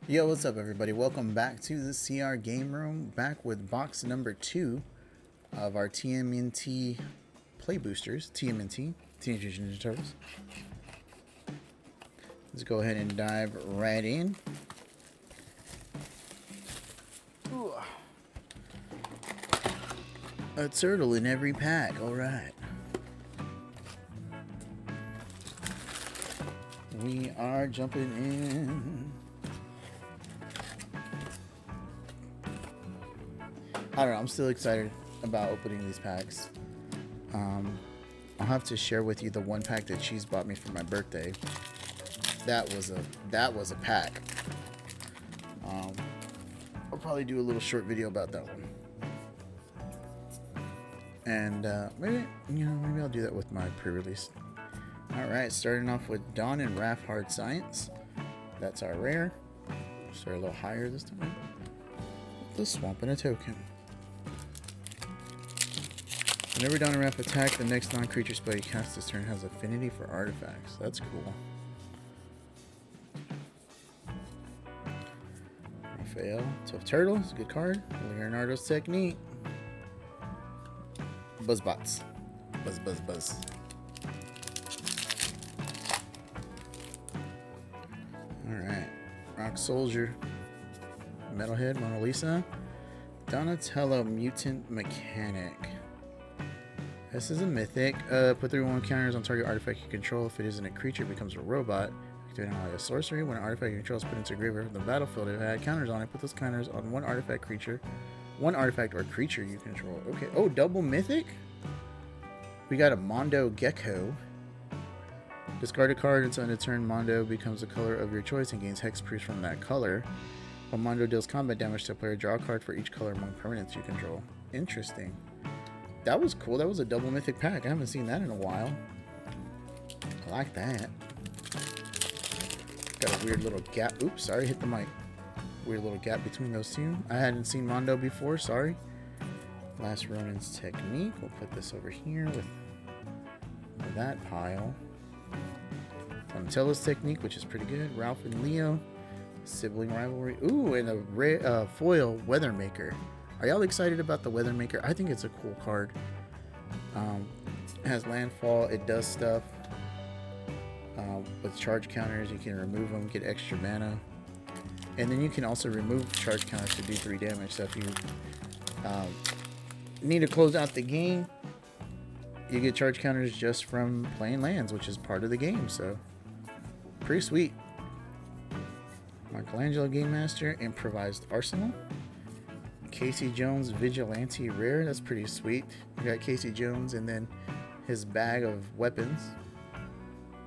Yo, what's up, everybody? Welcome back to the CR Game Room. Back with box number 2 of our TMNT Play Boosters. TMNT, Teenage Mutant Ninja Turtles. Let's go ahead and dive right in. Ooh. A turtle in every pack. Alright. We are jumping in. I don't know, I'm still excited about opening these packs. I'll have to share with you the one pack that she's bought me for my birthday. That was a pack. I'll probably do a little short video about that one. And maybe I'll do that with my pre-release. Alright, starting off with Dawn and Raph Hard Science. That's our rare. Start a little higher this time. The Swamp and a token. Whenever Dawn and Raph attack, the next non-creature spell you cast this turn has affinity for artifacts. That's cool. Raphael, Tough Turtle, it's a good card. Leonardo's Technique. Buzzbots. Buzz, buzz, buzz. Alright. Rock Soldier. Metalhead, Mona Lisa. Donatello, Mutant Mechanic. This is a mythic. Put 3/1 counters on target artifact you control. If it isn't a creature, it becomes a robot. Activating like a sorcery. When an artifact you control is put into a graveyard from the battlefield, if it had counters on it, put those counters on one artifact or creature you control. Okay. Oh, double mythic? We got a Mondo Gecko. Discard a card until end of turn. Mondo becomes the color of your choice and gains hexproof from that color. When Mondo deals combat damage to a player, draw a card for each color among permanents you control. Interesting. That was cool. That was a double mythic pack. I haven't seen that in a while. I like that. Got a weird little gap. Oops, sorry, hit the mic. Weird little gap between those two. I hadn't seen Mondo before, sorry. Last Ronin's Technique. We'll put this over here with that pile. Donatello's Technique, which is pretty good. Ralph and Leo. Sibling Rivalry. Ooh, and a rare foil Weathermaker. Are y'all excited about the Weathermaker? I think it's a cool card. It has landfall. It does stuff. With charge counters, you can remove them, get extra mana. And then you can also remove charge counters to do 3 damage. So if you need to close out the game, you get charge counters just from playing lands, which is part of the game. So, pretty sweet. Michelangelo Game Master, Improvised Arsenal. Casey Jones Vigilante Rare, that's pretty sweet. We got Casey Jones and then his bag of weapons.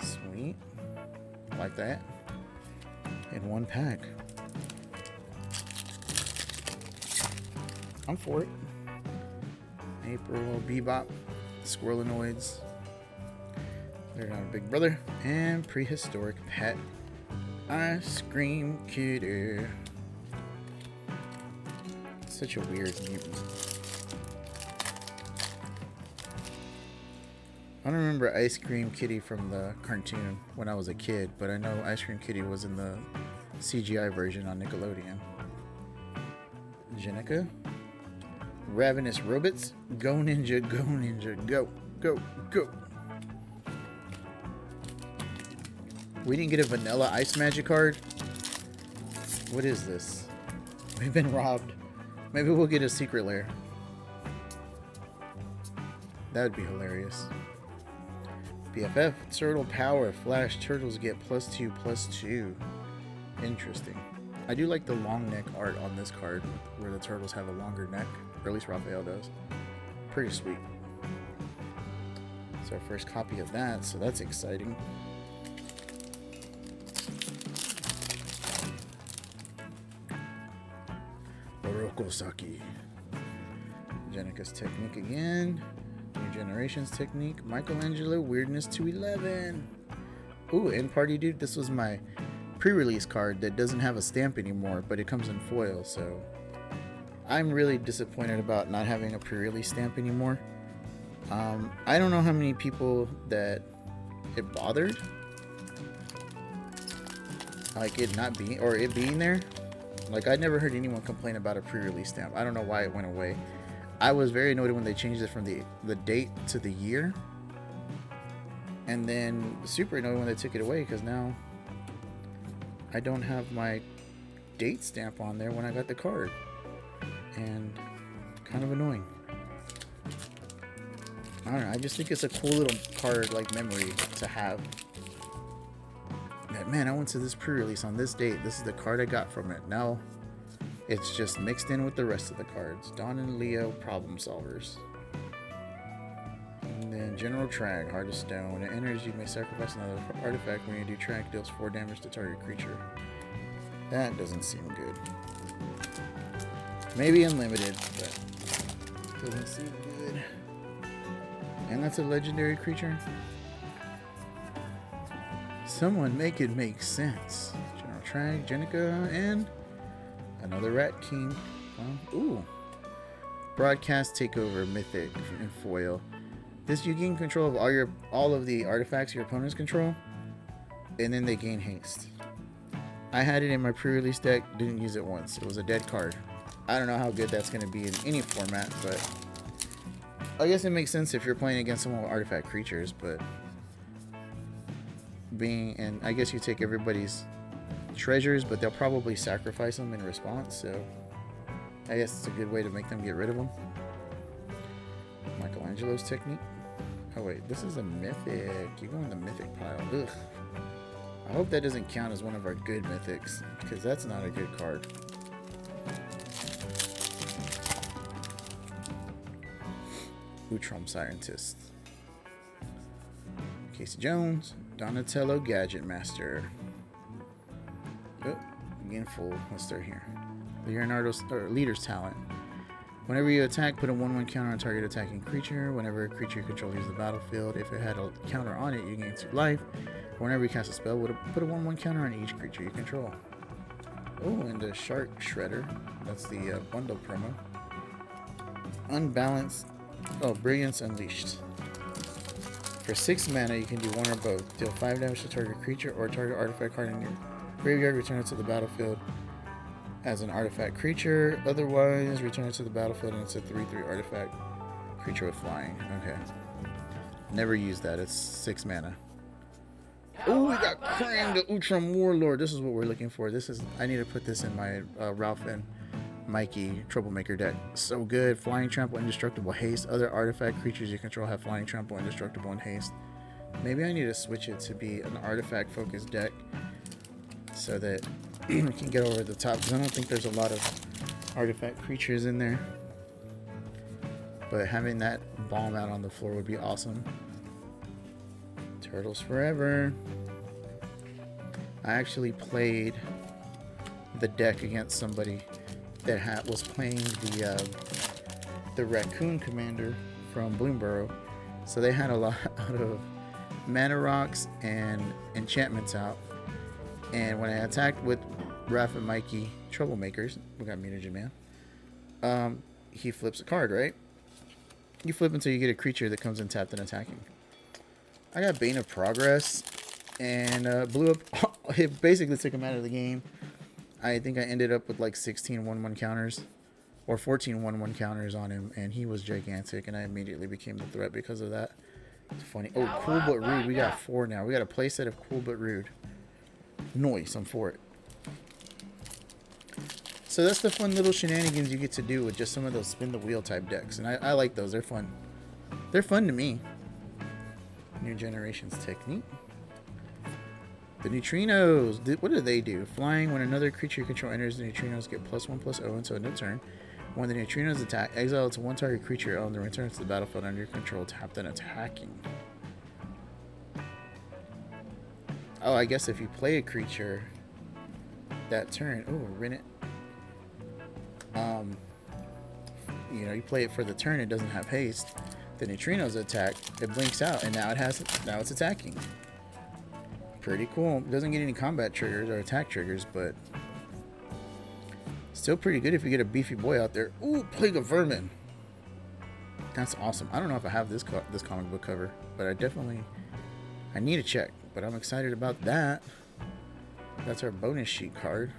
Sweet. Like that. In one pack. I'm for it. April, Bebop, Squirrelinoids. They're not a big brother. And Prehistoric Pet. Ice Cream Kitty. Such a weird mutant. I don't remember Ice Cream Kitty from the cartoon when I was a kid, but I know Ice Cream Kitty was in the CGI version on Nickelodeon. Jenica. Ravenous Robots. Go Ninja, go Ninja, go, go, go. We didn't get a vanilla Ice Magic card. What is this? We've been robbed. Maybe we'll get a secret lair. That would be hilarious. BFF, Turtle Power, Flash Turtles get +2/+2. Interesting. I do like the long neck art on this card, where the turtles have a longer neck, or at least Raphael does. Pretty sweet. It's our first copy of that, so that's exciting. Orokosaki. Jenica's Technique again. New Generations Technique. Michelangelo Weirdness to 11. Ooh, and Party Dude, this was my pre-release card that doesn't have a stamp anymore, but it comes in foil, so I'm really disappointed about not having a pre-release stamp anymore. I don't know how many people that it bothered, like it not being, or it being there. Like, I never heard anyone complain about a pre-release stamp. I don't know why it went away. I was very annoyed when they changed it from the date to the year, and then super annoyed when they took it away, because now I don't have my date stamp on there when I got the card, and kind of annoying. I don't know, I just think it's a cool little card, like, memory to have. That, man, I went to this pre-release on this date. This is the card I got from it. Now it's just mixed in with the rest of the cards. Dawn and Leo, problem solvers. And then General Trag, Heart of Stone. When it enters, you may sacrifice another artifact. When you do Trag, deals 4 damage to target creature. That doesn't seem good. Maybe unlimited, but doesn't seem good. And that's a legendary creature. Someone make it make sense. General Trag, Jenica, and another Rat King. Ooh. Broadcast Takeover, Mythic, and Foil. This, you gain control of all of the artifacts your opponents control, and then they gain haste. I had it in my pre-release deck, didn't use it once. It was a dead card. I don't know how good that's going to be in any format, but I guess it makes sense if you're playing against someone with artifact creatures, but and I guess you take everybody's treasures, but they'll probably sacrifice them in response, so I guess it's a good way to make them get rid of them. Michelangelo's technique. Oh wait, this is a mythic. You go in the mythic pile. Ugh. I hope that doesn't count as one of our good mythics, because that's not a good card. Utrom Scientist. Casey Jones. Donatello Gadget Master. Oh, again full. Let's start here. Leonardo's Leader's Talent. Whenever you attack, put a 1/1 counter on target attacking creature. Whenever a creature you control leaves the battlefield, if it had a counter on it, you gain 2 life. Whenever you cast a spell, put a 1/1 counter on each creature you control. Oh, and the Shark Shredder. That's the bundle promo. Unbalanced. Oh, Brilliance Unleashed. For 6 mana, you can do one or both. Deal 5 damage to target creature or target artifact card in your graveyard. Return it to the battlefield as an artifact creature. Otherwise, return it to the battlefield and it's a 3/3 artifact creature with flying. Okay. Never used that. It's 6 mana. Oh, we got Krang, the Utrom Warlord. This is what we're looking for. I need to put this in my Ralph and Mikey Troublemaker deck. So good. Flying Trample, Indestructible, Haste. Other artifact creatures you control have Flying Trample, Indestructible, and Haste. Maybe I need to switch it to be an artifact focused deck so that we can get over the top, because I don't think there's a lot of artifact creatures in there. But having that bomb out on the floor would be awesome. Turtles Forever. I actually played the deck against somebody that was playing the Raccoon Commander from Bloomborough. So they had a lot of mana rocks and enchantments out. And when I attacked with Raph and Mikey Troublemakers, we got Mutagen Man, he flips a card, right? You flip until you get a creature that comes in tapped and attacking. I got Bane of Progress and blew up. It basically took him out of the game. I think I ended up with like 16 1/1 counters or 14 1/1 counters on him, and he was gigantic, and I immediately became the threat because of that. It's funny. Oh, Cool But Rude. We got 4 now. We got a playset of Cool But Rude. Noise. I'm for it. So that's the fun little shenanigans you get to do with just some of those spin the wheel type decks, and I like those. They're fun. They're fun to me. New Generations Technique. The Neutrinos. What do they do? Flying. When another creature you control enters, the Neutrinos get +1/+0 until end of turn. When the Neutrinos attack, exile it to one target creature on the return to the battlefield under your control, tapped and attacking. Oh, I guess if you play a creature that turn. Oh, Rennet. You play it for the turn, it doesn't have haste. The Neutrinos attack, it blinks out, and now it's attacking. Pretty cool. It doesn't get any combat triggers or attack triggers, but still pretty good if you get a beefy boy out there. Ooh, Plague of Vermin. That's awesome. I don't know if I have this comic book cover, but I need to check. But I'm excited about that. That's our bonus sheet card.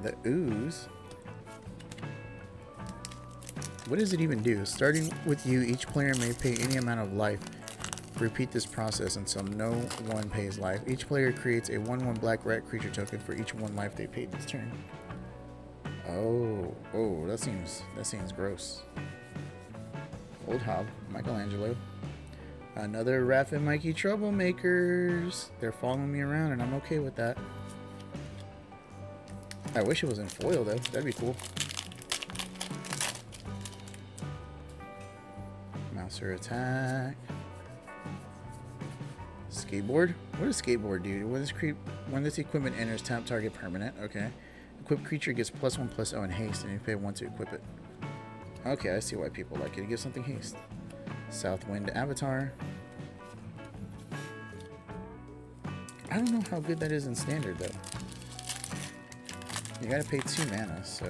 The ooze. What does it even do? Starting with you, each player may pay any amount of life. Repeat this process until no one pays life. Each player creates a 1/1 black rat creature token for each 1 life they paid this turn. Oh, that seems gross. Old Hob, Michelangelo. Another Raph and Mikey troublemakers. They're following me around and I'm okay with that. I wish it was in foil though. That'd be cool. Mouser attack. Skateboard? What does skateboard do? When this equipment enters, tap target permanent. Okay. Equipped creature gets +1/+0 and haste, and you pay 1 to equip it. Okay, I see why people like it. It gives something haste. Southwind Avatar. I don't know how good that is in standard though. You gotta pay 2 mana, so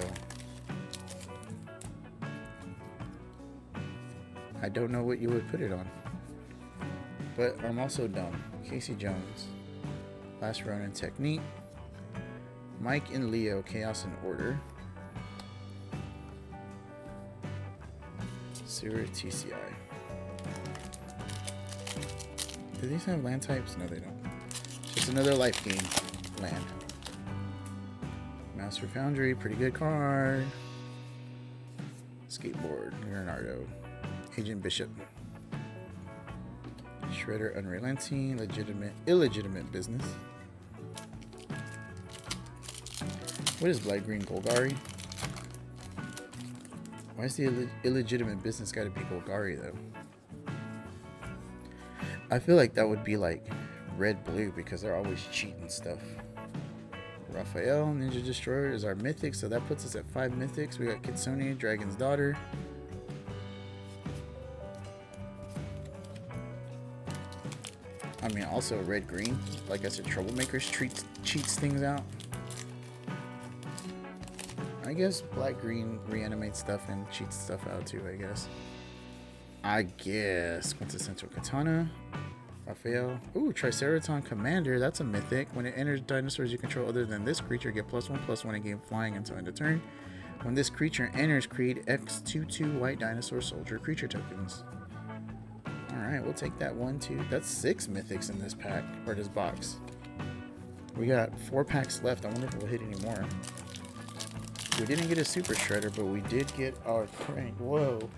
I don't know what you would put it on. But I'm also dumb. Casey Jones. Last Ronin Technique. Mike and Leo, Chaos and Order. Sewer TCI. Do these have land types? No, they don't. Just another life gain land. Master Foundry, pretty good card. Skateboard, Leonardo. Agent Bishop. Shredder Unrelenting, illegitimate business. What is Blood Green Golgari? Why is the illegitimate business gotta be Golgari though? I feel like that would be like red-blue because they're always cheating stuff. Raphael, Ninja Destroyer is our mythic, so that puts us at 5 mythics. We got Kitsune, Dragon's Daughter. I mean, also red-green. Like I said, Troublemakers cheats things out. I guess black-green reanimates stuff and cheats stuff out too, I guess. Quintessential Katana. Raphael. Ooh, Triceraton Commander. That's a mythic. When it enters dinosaurs you control other than this creature, get +1/+1 and gain flying until end of turn. When this creature enters, create X/2/2 white dinosaur soldier creature tokens. Alright, we'll take that 1, 2. That's 6 mythics in this pack, or this box. We got 4 packs left. I wonder if we'll hit any more. We didn't get a Super Shredder, but we did get our Krang. Whoa.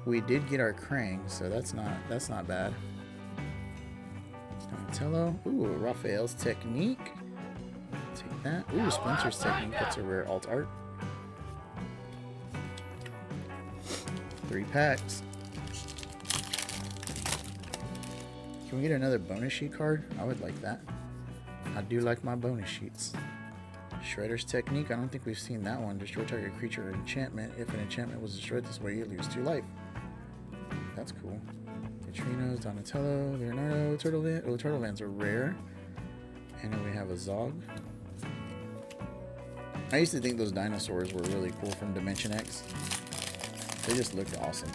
We did get our Krang, so that's not bad. Donatello. Ooh, Raphael's Technique. Take that. Ooh, Splinter's Technique. That's a rare alt art. 3 packs. Can we get another bonus sheet card? I would like that. I do like my bonus sheets. Shredder's Technique. I don't think we've seen that one. Destroy target creature or enchantment. If an enchantment was destroyed this way, you lose 2 life. That's cool. Neutrinos, Donatello, Leonardo, Turtleland. Oh, Turtlelands are rare. And then we have a Zog. I used to think those dinosaurs were really cool from Dimension X. They just looked awesome.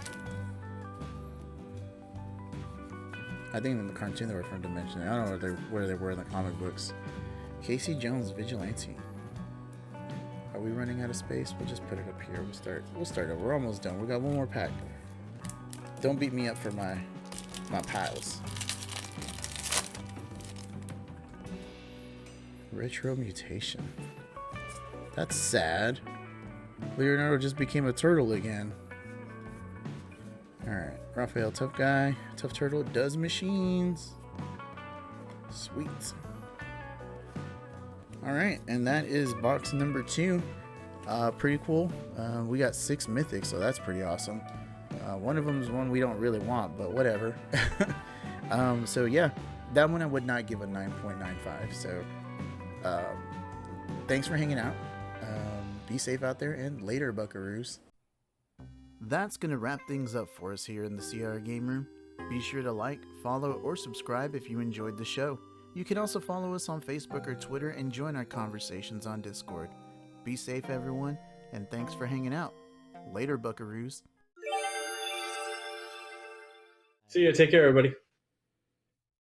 I think in the cartoon they were from Dimension. I don't know where they were in the comic books. Casey Jones Vigilante. Are we running out of space? We'll just put it up here. We'll start over. We're almost done. We got 1 more pack. Don't beat me up for my piles. Retro Mutation. That's sad. Leonardo just became a turtle again. Alright. Raphael, tough guy. Tough turtle does machines. Sweet. Alright, and that is box number 2. Pretty cool. We got 6 mythics, so that's pretty awesome. One of them is one we don't really want, but whatever. So yeah, that one I would not give a 9.95. So thanks for hanging out. Be safe out there, and later, buckaroos. That's going to wrap things up for us here in the CR Game Room. Be sure to like, follow, or subscribe if you enjoyed the show. You can also follow us on Facebook or Twitter and join our conversations on Discord. Be safe, everyone, and thanks for hanging out. Later, buckaroos. See ya. Take care, everybody.